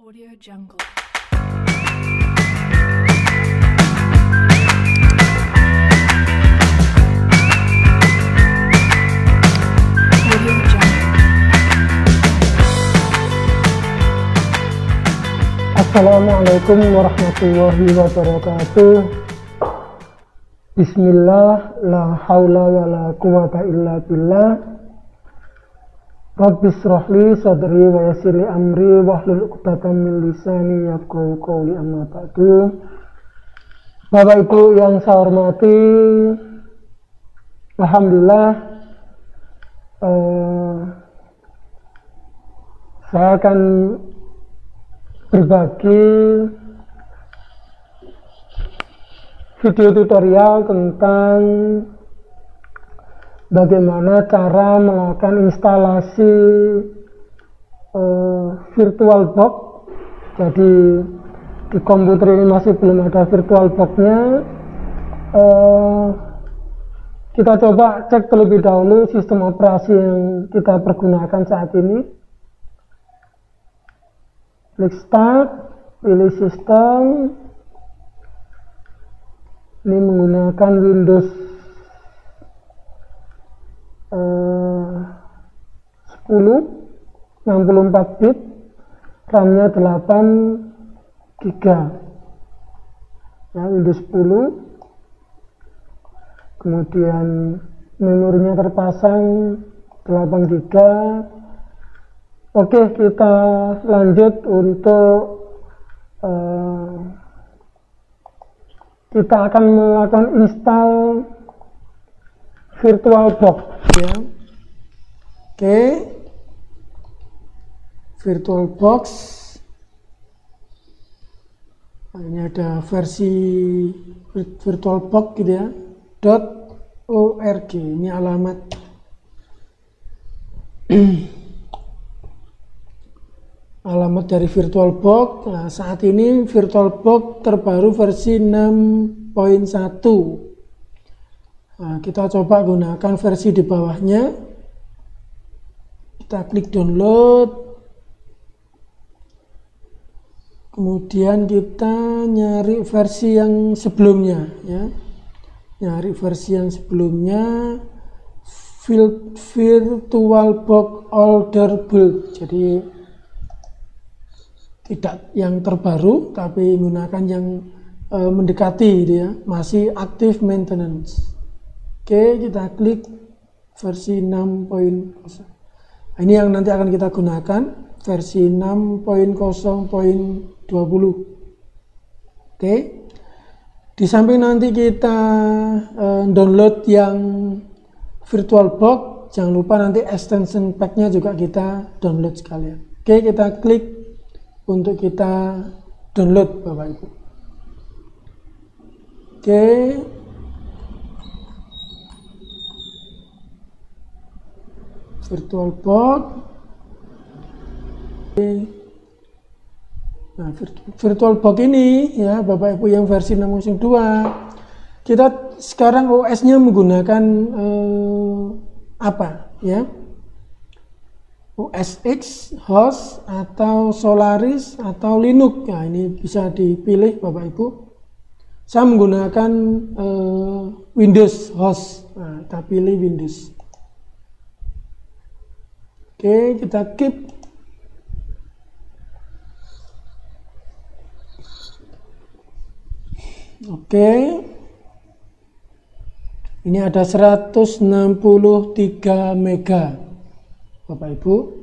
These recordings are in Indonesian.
Audio Jungle. Audio Jungle. Assalamualaikum warahmatullahi wabarakatuh. Bismillah, la haula wa la quwata illa billah. Rabbis rahli sadri wa yassirli amri wahlul 'uqdatam min lisani yafqahu qawli, amma ba'du. Bapak Ibu yang saya hormati, alhamdulillah saya akan berbagi video tutorial tentang bagaimana cara melakukan instalasi VirtualBox. Jadi di komputer ini masih belum ada VirtualBox-nya. Kita coba cek terlebih dahulu sistem operasi yang kita pergunakan saat ini. Klik Start, pilih sistem. Ini menggunakan Windows 10 64 bit, RAM-nya 8 GB ya, Windows 10. Kemudian memorinya terpasang 8 GB. Oke, kita lanjut untuk kita akan melakukan install VirtualBox ya. Oke, VirtualBox. Ini ada versi VirtualBox gitu ya, .org. Ini alamat alamat dari VirtualBox. Nah, saat ini VirtualBox terbaru versi 6.1. Nah, kita coba gunakan versi di bawahnya. Kita klik download, kemudian kita nyari versi yang sebelumnya ya, nyari versi yang sebelumnya, VirtualBox older build. Jadi tidak yang terbaru tapi menggunakan yang mendekati gitu ya, masih active maintenance. Oke, kita klik versi 6.0. Ini yang nanti akan kita gunakan, versi 6.0.20. Oke, di samping nanti kita download yang VirtualBox, jangan lupa nanti extension pack-nya juga kita download sekalian. Oke, kita klik untuk kita download Bapak Ibu. Oke, VirtualBox. Nah, VirtualBox ini ya Bapak Ibu yang versi 6.2. Kita sekarang OS-nya menggunakan apa ya? OS X, host, atau Solaris, atau Linux. Nah, ini bisa dipilih Bapak Ibu. Saya menggunakan Windows host. Nah, kita pilih Windows. Oke, kita keep. Oke. Ini ada 163 mega. Bapak Ibu.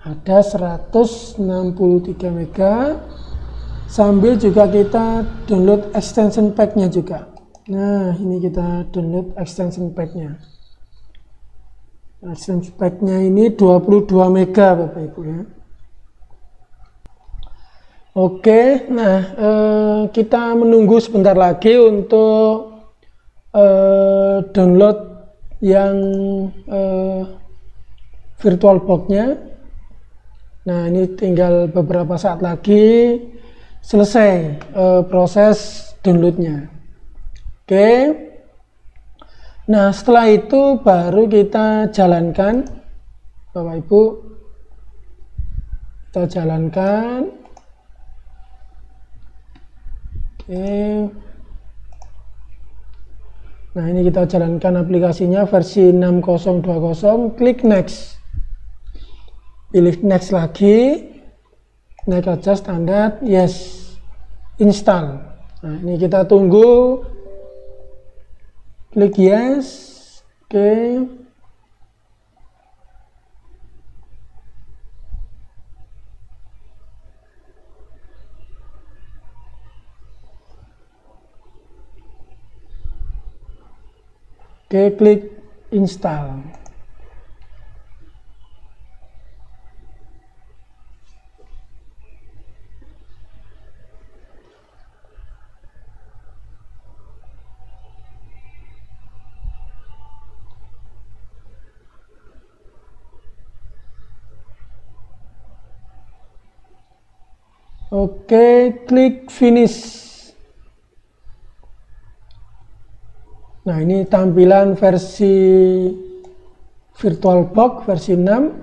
Ada 163 mega. Sambil juga kita download extension pack-nya juga. Nah, ini kita download extension pack-nya. Extension pack-nya ini 22 mega Bapak Ibu ya. Oke, nah kita menunggu sebentar lagi untuk download yang VirtualBox-nya. Nah, ini tinggal beberapa saat lagi selesai proses downloadnya. Oke. Nah, setelah itu baru kita jalankan Bapak Ibu Kita jalankan. Oke. Nah, ini kita jalankan aplikasinya versi 6020. Klik next. Pilih next lagi. Naik aja standar. Yes. Install. Nah, ini kita tunggu. Klik yes. Oke. Oke, klik install. Oke, klik finish. Nah, ini tampilan versi VirtualBox versi 6.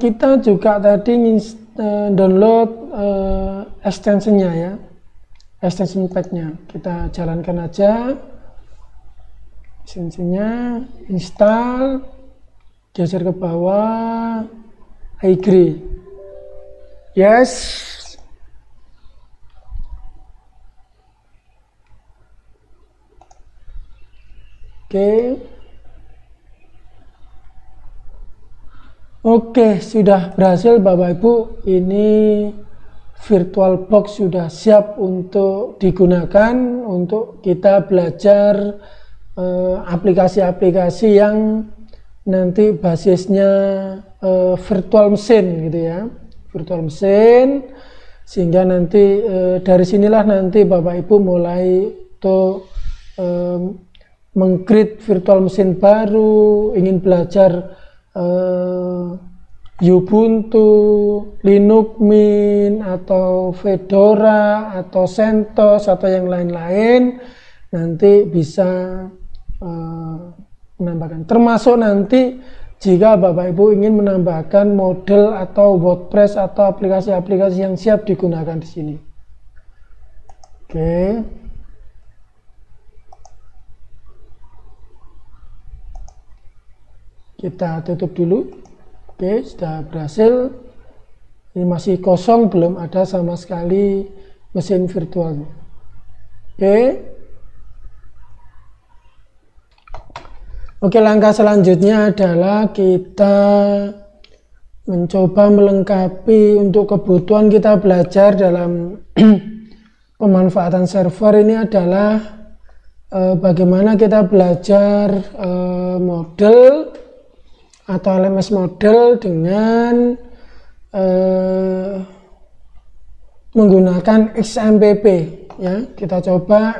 Kita juga tadi download extensionnya ya, extension packnya. Kita jalankan aja extensionnya, install, geser ke bawah, I agree, yes. Oke, sudah berhasil Bapak Ibu. Ini VirtualBox sudah siap untuk digunakan untuk kita belajar aplikasi-aplikasi yang nanti basisnya virtual mesin gitu ya, virtual mesin, sehingga nanti dari sinilah nanti Bapak Ibu mulai untuk meng-create virtual mesin baru, ingin belajar Ubuntu, Linux Mint, atau Fedora, atau CentOS, atau yang lain-lain, nanti bisa menambahkan. Termasuk nanti jika Bapak Ibu ingin menambahkan model atau WordPress atau aplikasi-aplikasi yang siap digunakan di sini. Oke. Kita tutup dulu. Oke, sudah berhasil. Ini masih kosong, belum ada sama sekali mesin virtualnya. Oke, langkah selanjutnya adalah kita mencoba melengkapi untuk kebutuhan kita belajar dalam pemanfaatan server. Ini adalah bagaimana kita belajar model atau LMS model dengan menggunakan XMPP ya. Kita coba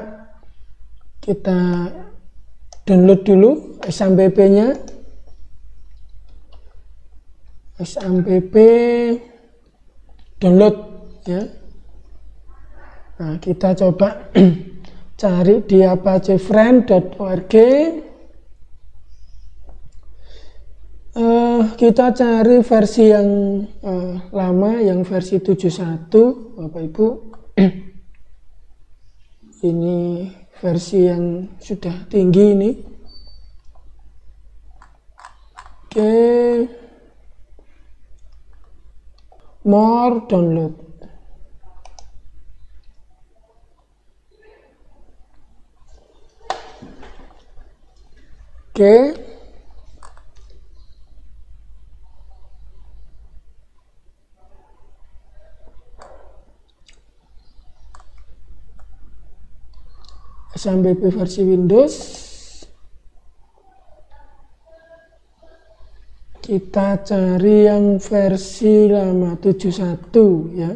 kita download dulu XMPP-nya. XMPP download ya. Nah, kita coba cari di apachefriend.org. Kita cari versi yang lama, yang versi 71 Bapak Ibu. Ini versi yang sudah tinggi ini. Oke. More download. Oke. XMPP versi Windows. Kita cari yang versi lama 71 ya.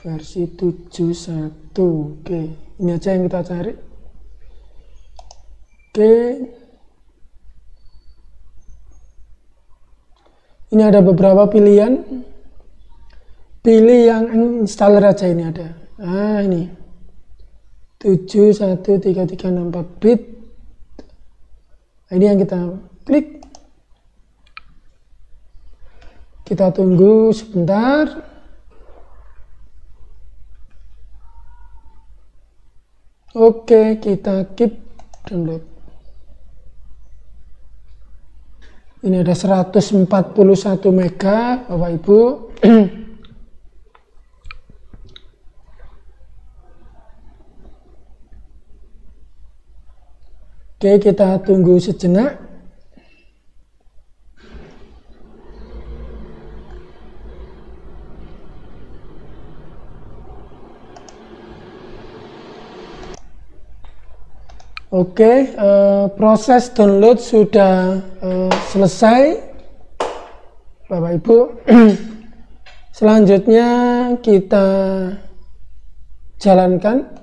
Versi 71. Oke, ini aja yang kita cari. Oke. Ini ada beberapa pilihan. Pilih yang installer aja, ini ada. Nah, ini 713364 bit. Nah, ini yang kita klik. Kita tunggu sebentar. Oke, kita keep download. Ini ada 141 mega, Bapak Ibu. Oke, kita tunggu sejenak. Oke, proses download sudah selesai, Bapak Ibu. Selanjutnya kita jalankan.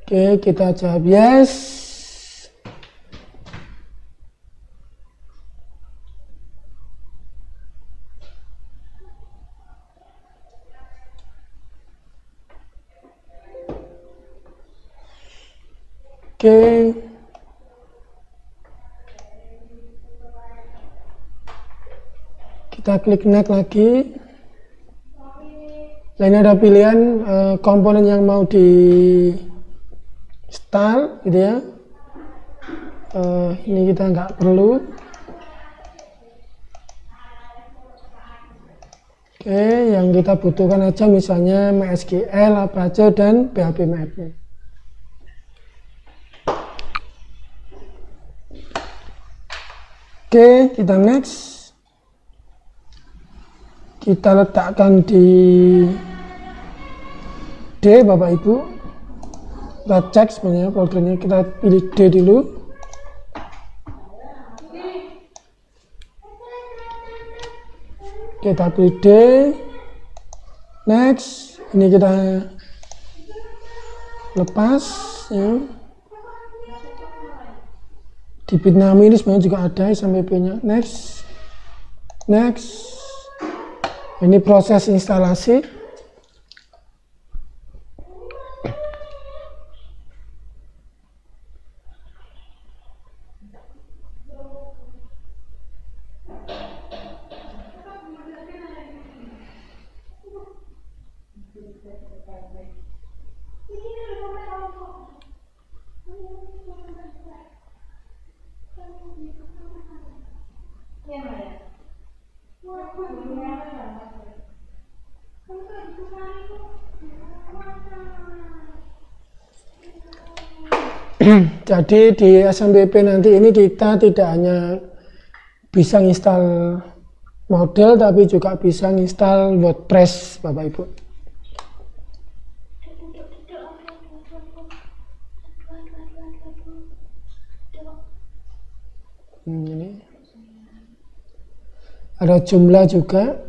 Oke, kita jawab yes. Oke. Kita klik next lagi. Nah, ini ada pilihan komponen yang mau di install gitu ya. Ini kita nggak perlu. Oke, yang kita butuhkan aja misalnya MySQL, Apache, dan PHP MyAdmin. Oke, kita next. Kita letakkan di D, Bapak Ibu. Kita cek sebenarnya foldernya, kita pilih D dulu. Kita pilih D. Next, ini kita lepas ya. Di Bitnami ini sebenarnya juga ada XMPP-nya. Next. Next. Ini proses instalasi. Jadi di SMPP nanti ini kita tidak hanya bisa install model tapi juga bisa install WordPress, Bapak Ibu. Ini ada jumlah juga.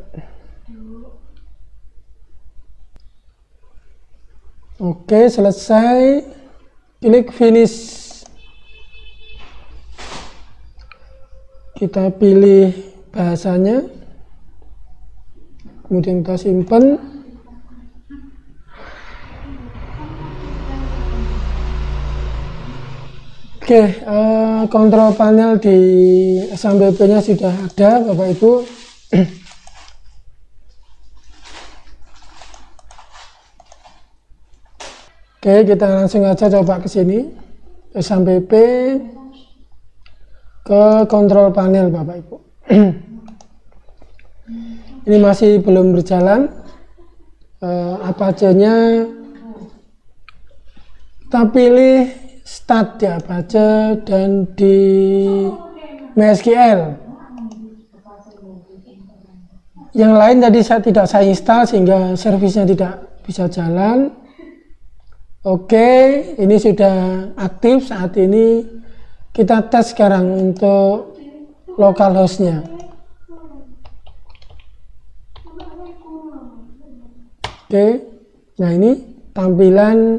Oke, selesai. Klik finish. Kita pilih bahasanya, kemudian kita simpan. Oke, kontrol panel di SMPP-nya sudah ada, Bapak Ibu. Oke, kita langsung aja coba ke sini, SMPP, ke kontrol panel, Bapak Ibu. Ini masih belum berjalan. Apache-nya kita pilih start di Apache dan di MySQL. Yang lain tadi tidak saya install sehingga servisnya tidak bisa jalan. Oke, ini sudah aktif saat ini. Kita tes sekarang untuk localhost-nya. Oke, nah ini tampilan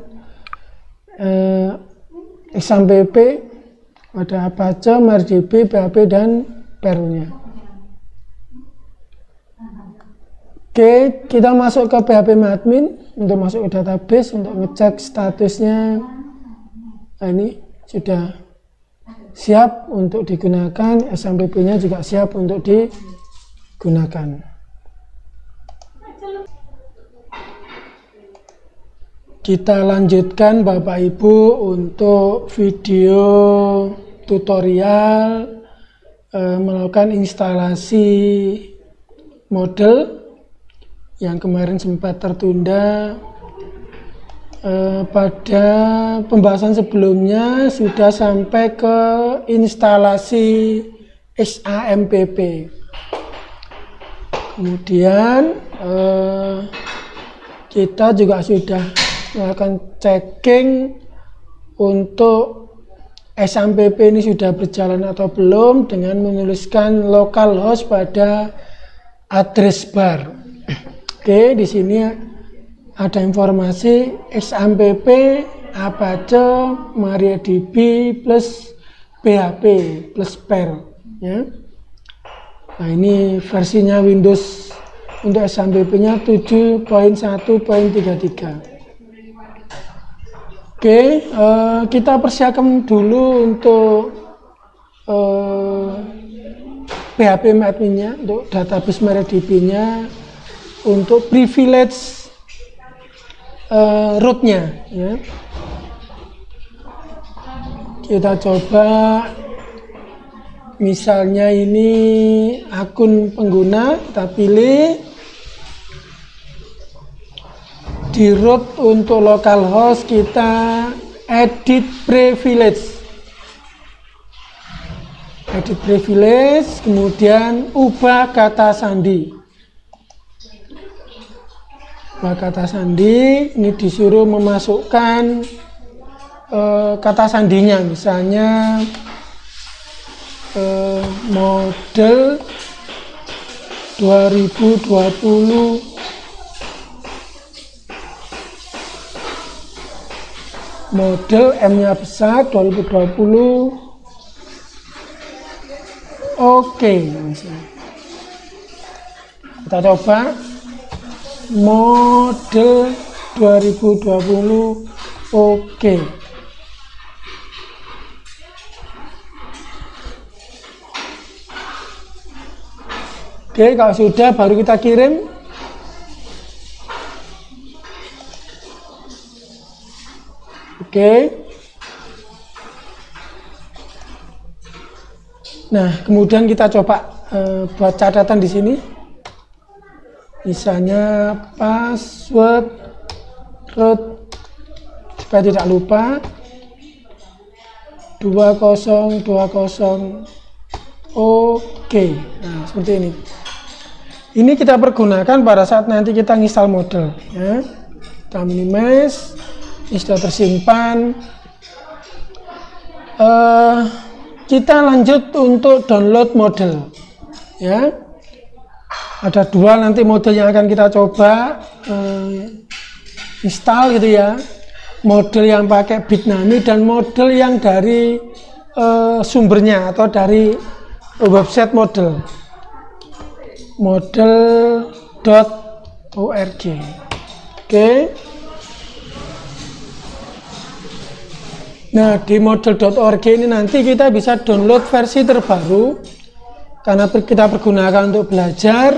XMPP, ada Apache, MariaDB, PHP, dan Perl-nya. Oke, kita masuk ke PHP MyAdmin untuk masuk ke database untuk ngecek statusnya Nah, ini sudah siap untuk digunakan, SMPP-nya juga siap untuk digunakan. Kita lanjutkan Bapak Ibu untuk video tutorial melakukan instalasi model yang kemarin sempat tertunda. Pada pembahasan sebelumnya sudah sampai ke instalasi SAMPP. Kemudian kita juga sudah melakukan checking untuk SAMPP ini sudah berjalan atau belum dengan menuliskan localhost pada address bar. Oke, di sini ada informasi SAMPP Apache MariaDB plus PHP plus per ya. Nah, ini versinya Windows untuk SAMPP-nya 7.1.33. Oke, kita persiapkan dulu untuk PHP admin-nya, untuk database MariaDB-nya, untuk privilege root-nya ya. Kita coba misalnya ini akun pengguna, kita pilih. Di root untuk localhost kita edit privilege, kemudian ubah kata sandi. Ini disuruh memasukkan kata sandinya, misalnya model 2020 model M-nya besar 2020. Oke, kita coba model 2020. Oke. Oke, kalau sudah baru kita kirim. Oke. Nah, kemudian kita coba buat catatan di sini. Misalnya password root supaya tidak lupa 2020. Oke. Nah, seperti ini. Ini kita pergunakan pada saat nanti kita install model ya. Kita minimize. Ini sudah tersimpan. Kita lanjut untuk download model ya. Ada dua nanti model yang akan kita coba install gitu ya. Model yang pakai Bitnami dan model yang dari sumbernya atau dari website model model.org. Oke. Nah, di model.org ini nanti kita bisa download versi terbaru karena kita pergunakan untuk belajar.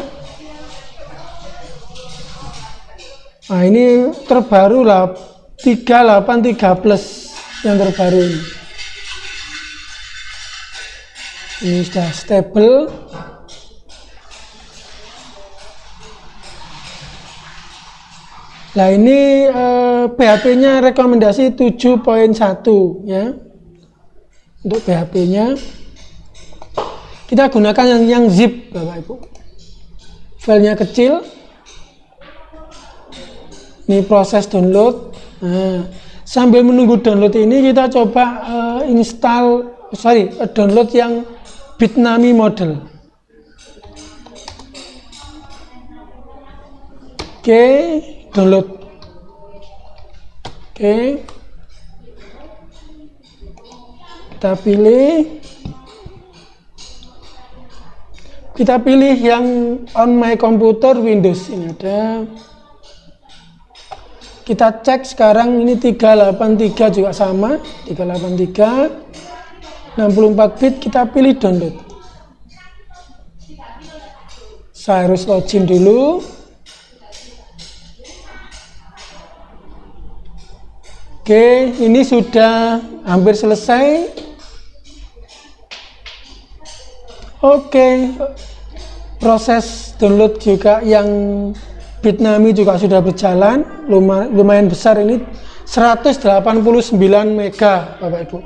Nah, ini terbaru lah 383 plus yang terbaru ini. Ini sudah stable. Nah, ini PHP-nya rekomendasi 7.1 ya. Untuk PHP-nya kita gunakan yang zip Bapak Ibu. Filenya kecil. Ini proses download. Nah, sambil menunggu download ini kita coba download yang Bitnami model. Oke, download. Oke. Kita pilih yang on my computer Windows ini ada. kita cek sekarang ini 383 juga sama, 383 64 bit, kita pilih download. Saya harus login dulu. Oke, ini sudah hampir selesai. Oke, proses download juga yang Bitnami juga sudah berjalan, lumayan besar ini, 189 mega Bapak Ibu.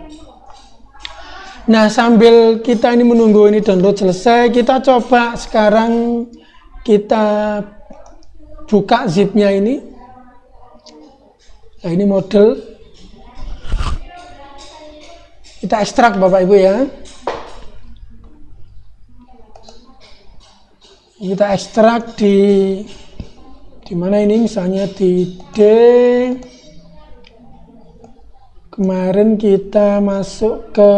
Nah, sambil kita ini menunggu ini download selesai, kita coba sekarang kita buka zipnya ini. Nah, ini model. Kita ekstrak Bapak Ibu ya. Kita ekstrak di mana ini, misalnya di D. Kemarin kita masuk ke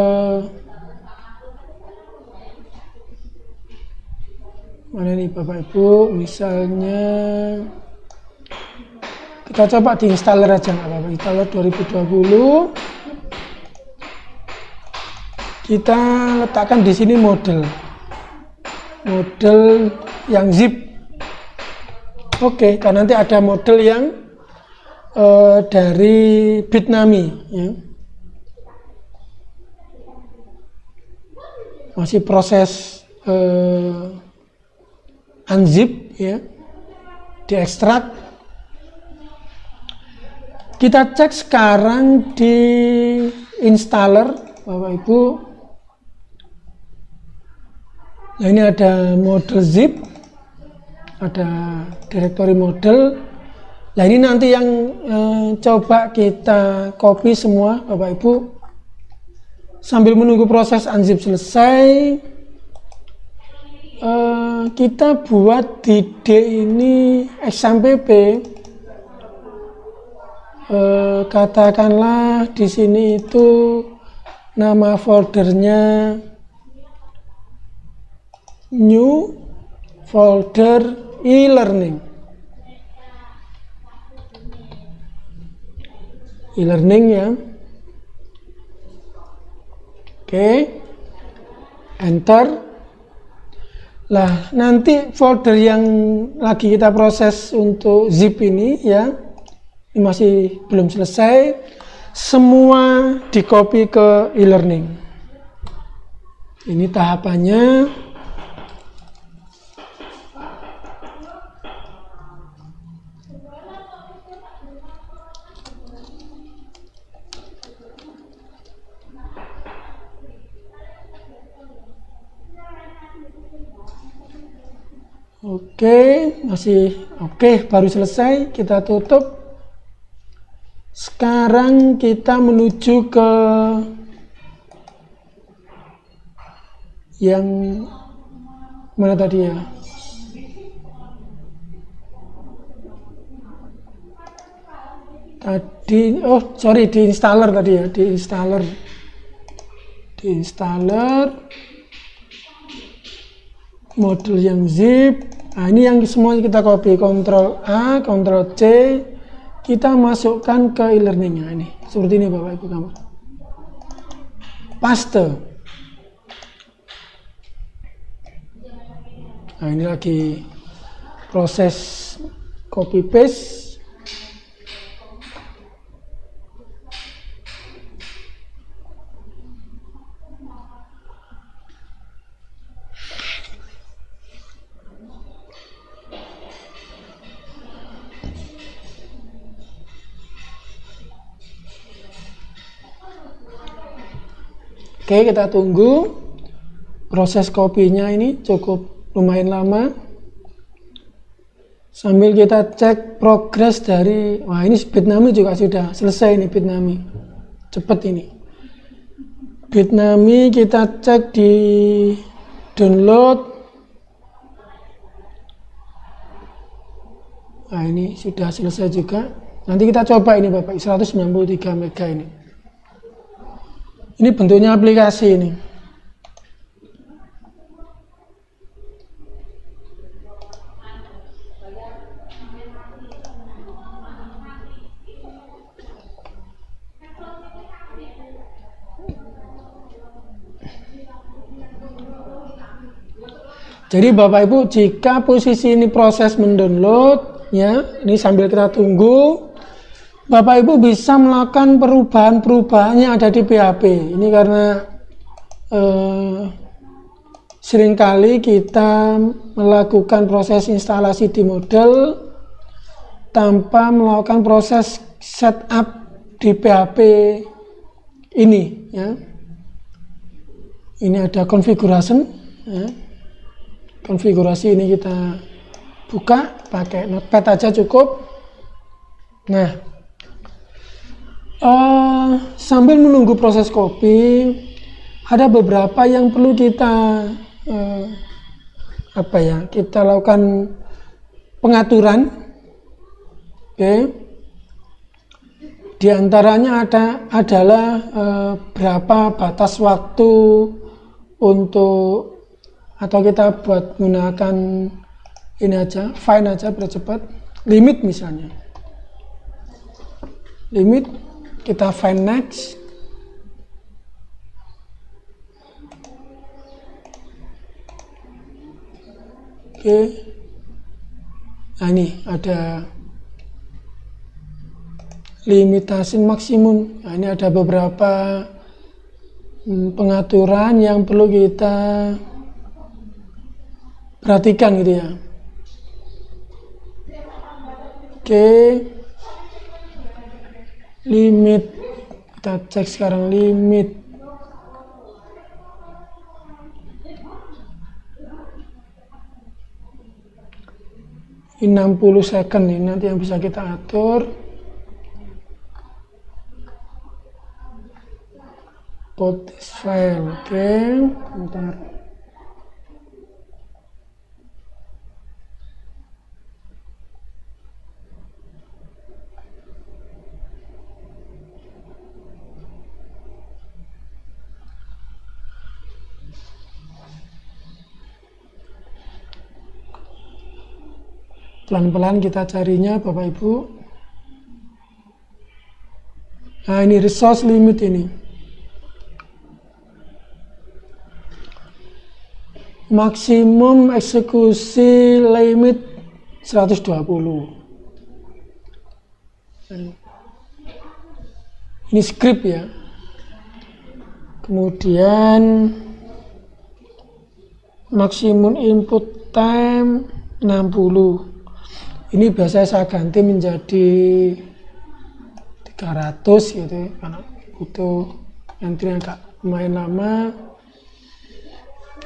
mana nih Bapak Ibu, misalnya kita coba di installer aja nggak apa-apa, installer 2020. Kita letakkan di sini model yang zip. Oke, karena nanti ada model yang dari Bitnami ya. Masih proses unzip ya, diekstrak. Kita cek sekarang di installer Bapak Ibu. Nah, ini ada model zip, ada directory model. Nah, ini nanti yang coba kita copy semua Bapak Ibu. Sambil menunggu proses unzip selesai, kita buat di D ini XMPP. Katakanlah di sini itu nama foldernya new folder e-learning. E-learning ya. Oke. Enter. Lah, nanti folder yang lagi kita proses untuk zip ini ya, ini masih belum selesai. Semua di copy ke e-learning. Ini tahapannya. Oke, masih oke, baru selesai, kita tutup. Sekarang kita menuju ke yang mana tadi ya? Tadi, oh sorry, di installer tadi ya, di installer model yang zip. Nah, ini yang semua kita copy, Ctrl A, Ctrl C, kita masukkan ke e-learningnya ini, seperti ini Bapak Ibu gambar. Paste. Nah, ini lagi proses copy paste. Oke, kita tunggu. Proses kopinya ini cukup lumayan lama. Sambil kita cek progres dari, wah ini Bitnami juga sudah selesai nih Bitnami. Cepet ini. Bitnami kita cek di download. Nah ini sudah selesai juga. Nanti kita coba ini Bapak, 193 mega ini. Ini bentuknya aplikasi ini. Jadi Bapak Ibu, jika posisi ini proses mendownload, ya, ini sambil kita tunggu, Bapak Ibu bisa melakukan perubahan-perubahan yang ada di PHP. Ini karena seringkali kita melakukan proses instalasi di model tanpa melakukan proses setup di PHP ini, ya. Ini ada configuration, ya. Konfigurasi ini kita buka pakai notepad aja cukup. Nah, sambil menunggu proses copy, ada beberapa yang perlu kita kita lakukan pengaturan. Oke. Di antaranya adalah berapa batas waktu untuk, atau kita buat menggunakan ini aja, fine aja biar cepat, limit misalnya. Limit, kita find next. Oke. Nah ini ada limitasi maksimum. Nah, ini ada beberapa pengaturan yang perlu kita perhatikan gitu ya. Oke. Limit, kita cek sekarang limit. Ini 60 second ini nanti yang bisa kita atur. Put this file, oke. Bentar. Pelan-pelan kita carinya Bapak Ibu. Nah ini resource limit ini. Maksimum eksekusi limit 120. Ini script ya. Kemudian maksimum input time 60. Ini biasanya saya ganti menjadi 300 gitu ya, karena butuh entry yang agak lumayan lama.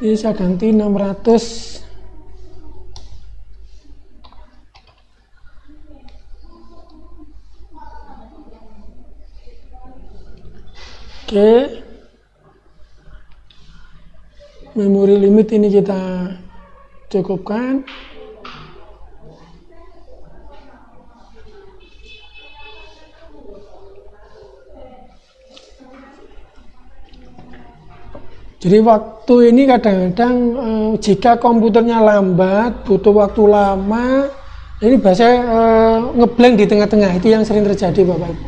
Ini saya ganti 600. Oke. Memori limit ini kita cukupkan. Jadi waktu ini kadang-kadang jika komputernya lambat, butuh waktu lama, ini biasanya ngeblank di tengah-tengah, itu yang sering terjadi Bapak Ibu.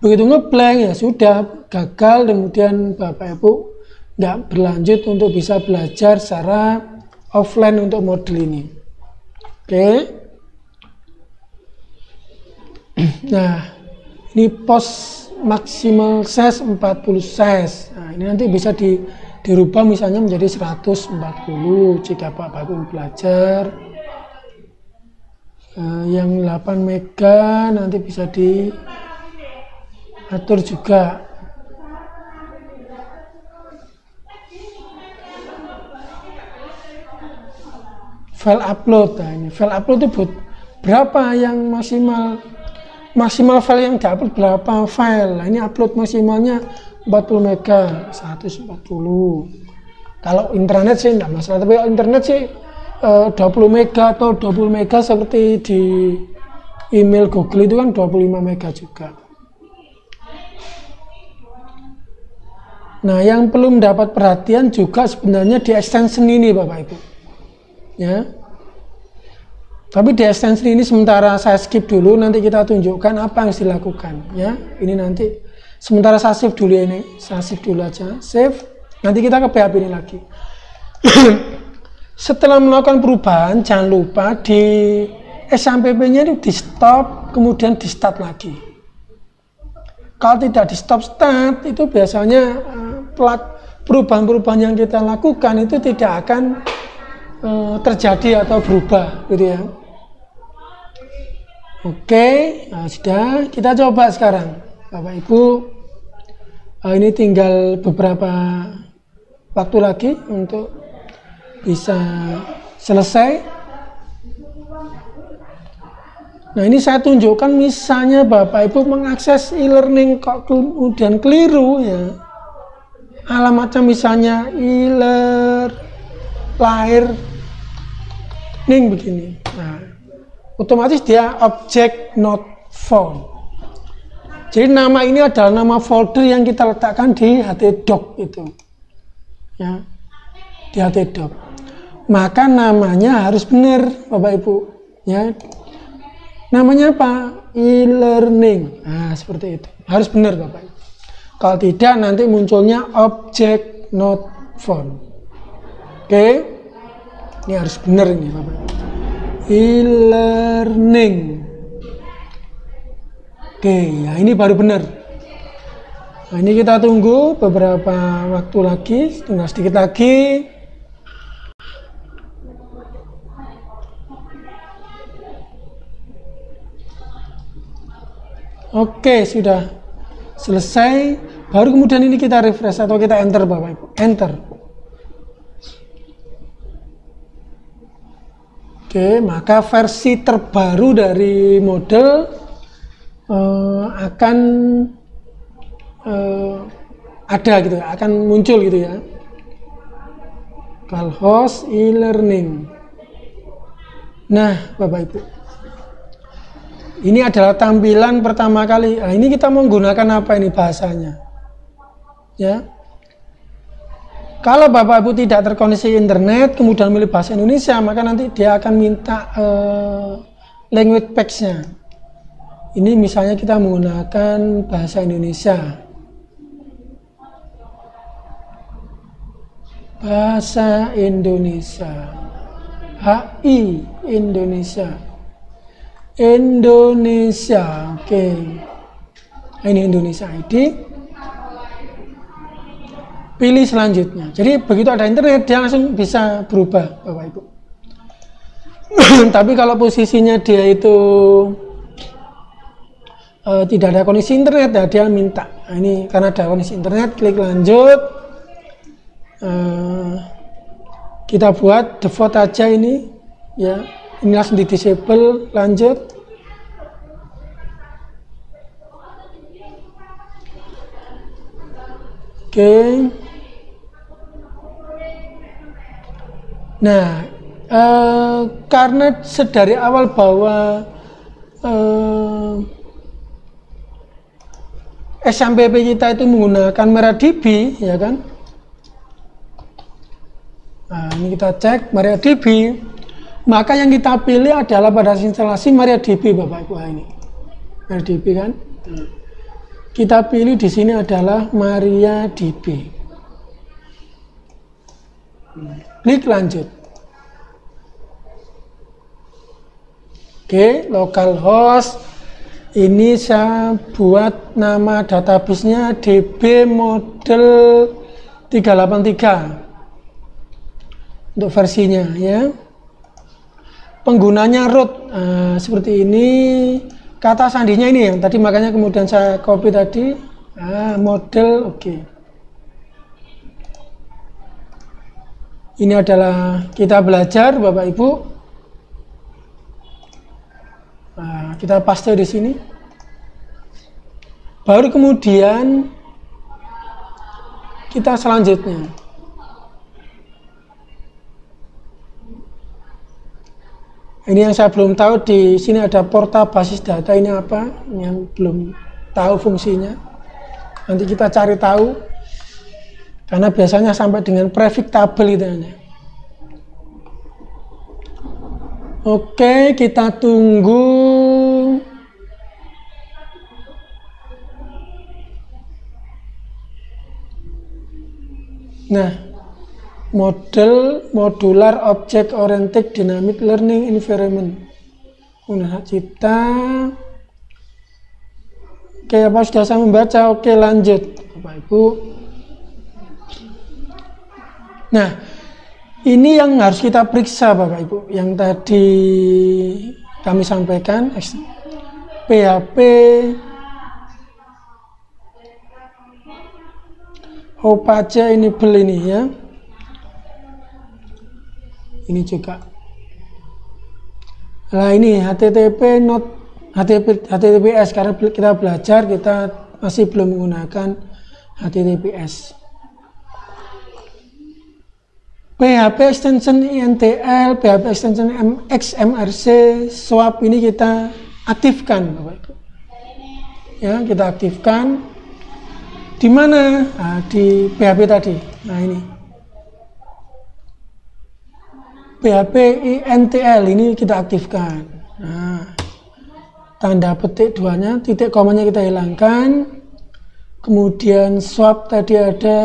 Begitu ngeblank ya sudah gagal, kemudian Bapak Ibu tidak berlanjut untuk bisa belajar secara offline untuk model ini. Oke. Nah, ini post maximal size 40 size. Nah, ini nanti bisa dirubah misalnya menjadi 140 jika Bapak Ibu belajar. Yang 8 mega nanti bisa diatur juga. File upload. Nah, ini file upload itu buat berapa yang maksimal file yang diupload berapa file. Nah, ini upload maksimalnya 40 mega, 140. Kalau internet sih enggak masalah, tapi kalau internet sih 20 mega atau 20 mega seperti di email Google itu kan 25 mega juga. Nah, yang perlu mendapat perhatian juga sebenarnya di extension ini Bapak Ibu. Ya. Tapi di extension ini sementara saya skip dulu, nanti kita tunjukkan apa yang harus dilakukan ya. Ini nanti sementara saya save dulu ini, saya save dulu aja, save. Nanti kita ke PHP ini lagi. Setelah melakukan perubahan, jangan lupa di SMPP-nya itu di stop, kemudian di start lagi. Kalau tidak di stop start, itu biasanya perubahan-perubahan yang kita lakukan itu tidak akan terjadi atau berubah, gitu ya. Oke, nah sudah, kita coba sekarang, Bapak Ibu. Ini tinggal beberapa waktu lagi untuk bisa selesai. Nah, ini saya tunjukkan misalnya Bapak Ibu mengakses e-learning kok kemudian keliru ya. Alamatnya misalnya learning begini. Nah, otomatis dia object not found. Jadi nama ini adalah nama folder yang kita letakkan di htdoc itu. Ya. Di htdoc. Maka namanya harus benar, Bapak Ibu. Ya. Namanya apa? E-learning. Nah, seperti itu. Harus benar, Bapak Ibu. Kalau tidak nanti munculnya object not found. Oke. Ini harus benar ini, Bapak Ibu. E-learning. Oke, ya ini baru benar. Nah, ini kita tunggu beberapa waktu lagi, tinggal sedikit lagi. Oke, sudah selesai. Baru kemudian ini kita refresh atau kita enter, Bapak Ibu. Enter. Oke, maka versi terbaru dari model akan ada gitu, akan muncul gitu ya. Localhost e-learning. Nah, Bapak Ibu, ini adalah tampilan pertama kali. Nah, ini kita menggunakan apa ini bahasanya? Ya. Kalau Bapak Ibu tidak terkoneksi internet, kemudian milih bahasa Indonesia, maka nanti dia akan minta language packs-nya. Ini misalnya kita menggunakan bahasa Indonesia. Bahasa Indonesia. HI Indonesia. Indonesia. Oke. Ini Indonesia ID. Pilih selanjutnya. Jadi begitu ada internet dia langsung bisa berubah, Bapak Ibu. Tapi kalau posisinya dia itu tidak ada koneksi internet, ya dia minta. Nah, ini karena ada koneksi internet, klik lanjut. Kita buat default aja ini, ya. Ini langsung di disable, lanjut. Oke. Nah, karena sedari awal bahwa SMPP kita itu menggunakan MariaDB, ya kan? Nah, ini kita cek MariaDB, maka yang kita pilih adalah pada instalasi MariaDB, Bapak Ibu. Ini MariaDB kan? Kita pilih di sini adalah MariaDB. Klik lanjut. Oke, localhost. Ini saya buat nama database-nya DB model 383 untuk versinya ya. Penggunanya root seperti ini. Kata sandinya ini yang tadi, makanya kemudian saya copy tadi. Model oke. Ini adalah kita belajar, Bapak Ibu. Nah, kita paste di sini. Baru kemudian kita selanjutnya. Ini yang saya belum tahu, di sini ada porta basis data, ini apa? Yang belum tahu fungsinya. Nanti kita cari tahu. Karena biasanya sampai dengan prefix tabel itu ya. Oke, kita tunggu. Nah, Modular Object Oriented Dynamic Learning Environment. Hak cipta. Oke, apa sudah saya membaca? Oke, lanjut Bapak Ibu. Nah, ini yang harus kita periksa Bapak Ibu, yang tadi kami sampaikan, PHP Opaca enable ini ya. Ini juga. Nah, ini HTTPS, karena kita belajar, kita masih belum menggunakan HTTPS. PHP extension INTL, PHP extension XMRC, SWAP ini kita aktifkan Bapak Ibu. Ya, kita aktifkan. Di mana? Nah, di PHP tadi. Nah, ini. PHP INTL ini kita aktifkan. Nah, tanda petik duanya, titik komanya kita hilangkan. Kemudian swap tadi ada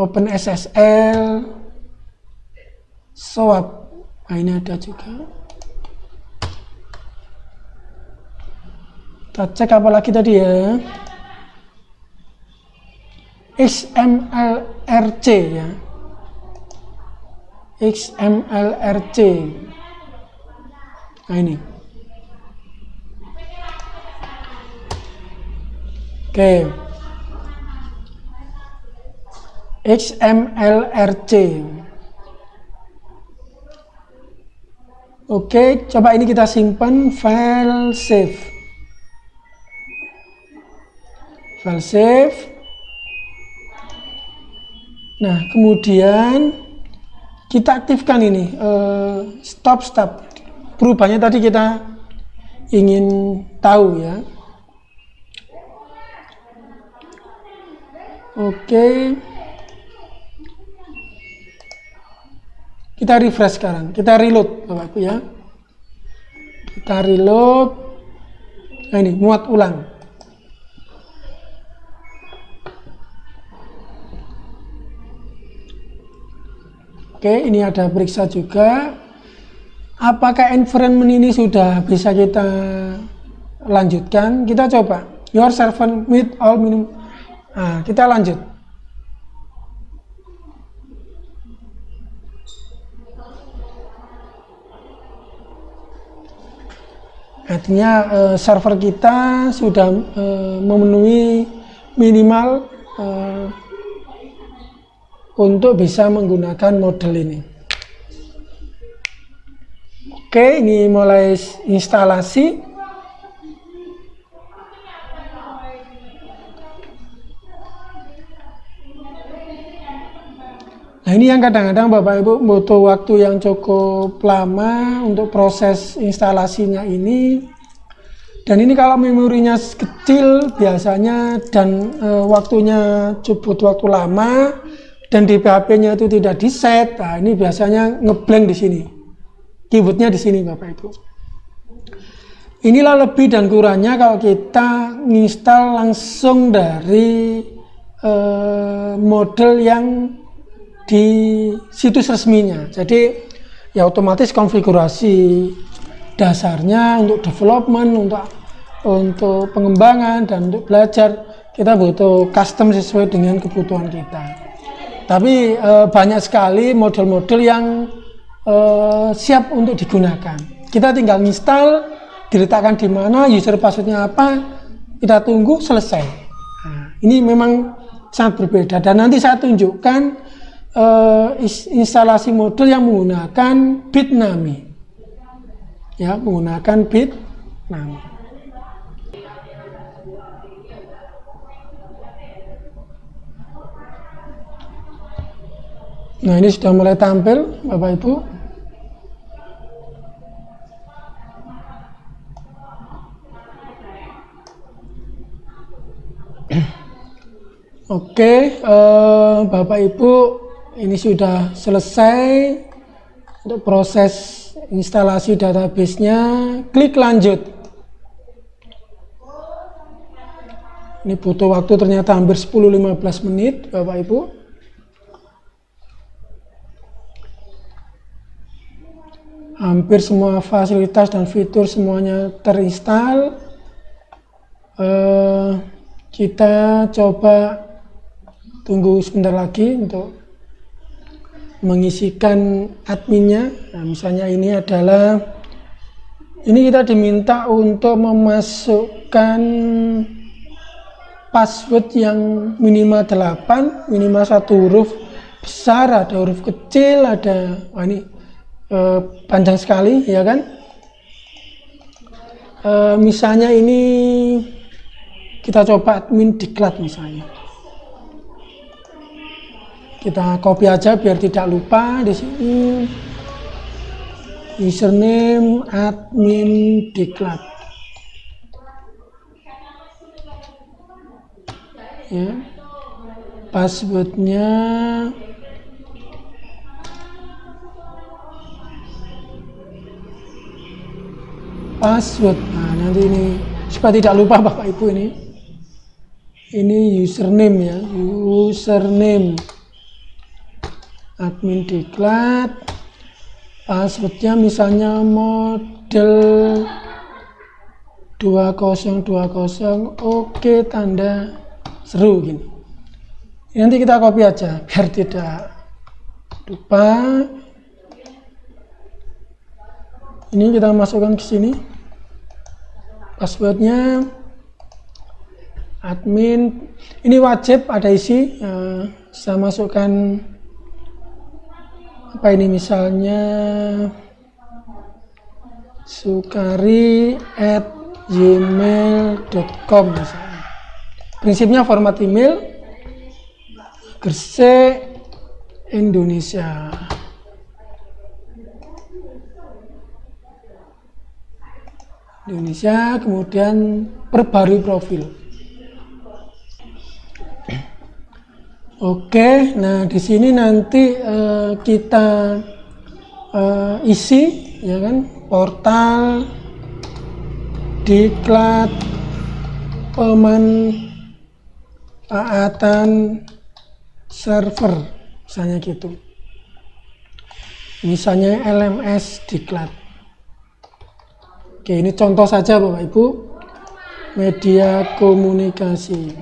OpenSSL, swap. Nah, ini ada juga. Kita cek apa lagi tadi ya. XMLRC ya. XMLRC. Nah, ini. Oke. XMLRC. Oke, coba ini kita simpan, file save. File save. Nah, kemudian kita aktifkan ini stop. Perubahannya tadi kita ingin tahu ya. Oke. Kita refresh sekarang. Kita reload Bapak Ibu ya. Kita reload. Nah, ini muat ulang. Oke, ini ada periksa juga. Apakah environment ini sudah bisa kita lanjutkan? Kita coba. Your server meet all minimum. Nah, kita lanjut. Artinya server kita sudah memenuhi minimal untuk bisa menggunakan model ini. Oke, ini mulai instalasi. Nah, ini yang kadang-kadang Bapak Ibu butuh waktu yang cukup lama untuk proses instalasinya ini. Dan ini kalau memorinya kecil biasanya dan waktunya butuh waktu lama, dan di PHP-nya itu tidak di-set, nah ini biasanya ngeblank di sini. Keywordnya di sini Bapak Ibu. Inilah lebih dan kurangnya kalau kita nginstal langsung dari model yang di situs resminya. Jadi ya otomatis konfigurasi dasarnya untuk development, untuk pengembangan dan untuk belajar kita butuh custom sesuai dengan kebutuhan kita. Tapi banyak sekali model-model yang siap untuk digunakan. Kita tinggal install, diletakkan di mana, user passwordnya apa, kita tunggu selesai. Nah, ini memang sangat berbeda. Dan nanti saya tunjukkan instalasi model yang menggunakan Bitnami. Ya, menggunakan Bitnami. Nah, ini sudah mulai tampil Bapak Ibu. Oke, Bapak Ibu, ini sudah selesai untuk proses instalasi database-nya. Klik lanjut. Ini butuh waktu ternyata hampir 10-15 menit Bapak Ibu. hampir semua fasilitas dan fitur semuanya terinstall. Kita coba tunggu sebentar lagi untuk mengisikan adminnya. Nah, misalnya ini kita diminta untuk memasukkan password yang minimal 8, minimal 1 huruf besar, ada huruf kecil, ada panjang sekali ya kan. Misalnya ini kita coba admin diklat misalnya. Kita copy aja biar tidak lupa di sini. Username admin diklat. Ya. Passwordnya nah nanti ini supaya tidak lupa Bapak Ibu, ini username ya, username admin diklat, passwordnya misalnya model 2020, oke tanda seru gini. Nanti kita copy aja biar tidak lupa. Ini kita masukkan ke sini passwordnya admin. Ini wajib ada isi. Saya masukkan apa ini, misalnya sukari@gmail.com misalnya. Prinsipnya format email Gresik Indonesia. Kemudian perbarui profil. Oke, nah di sini nanti kita isi ya kan, portal diklat pemanfaatan server misalnya gitu. Misalnya LMS diklat. Oke, ini contoh saja Bapak Ibu, media komunikasi.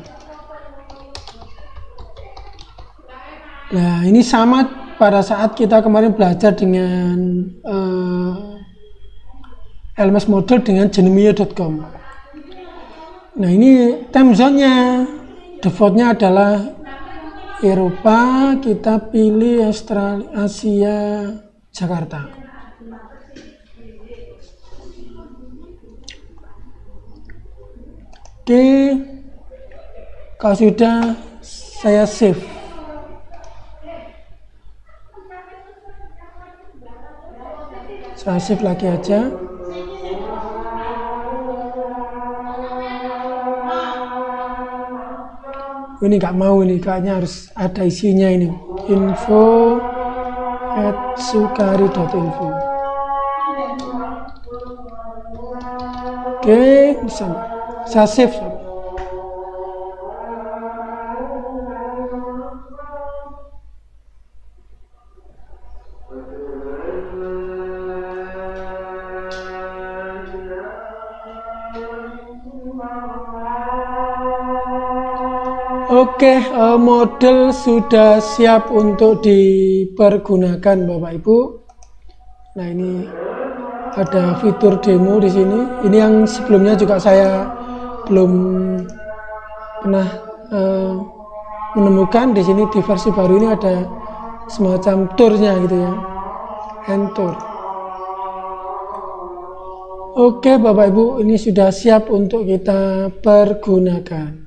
Nah, ini sama pada saat kita kemarin belajar dengan LMS model dengan genemia.com. Nah, ini time zone-nya, defaultnya adalah Eropa, kita pilih Australia, Asia, Jakarta. Oke, kalau sudah saya save. Saya save lagi aja. Ini nggak mau, ini kayaknya harus ada isinya ini. info@sukari.info. Oke, bisa. Saya save. Oke, model sudah siap untuk dipergunakan Bapak Ibu. Nah, ini ada fitur demo di sini. Ini yang sebelumnya juga saya belum pernah menemukan. Di sini di versi baru ini ada semacam tournya gitu ya, hand tour. Oke Bapak Ibu, ini sudah siap untuk kita pergunakan.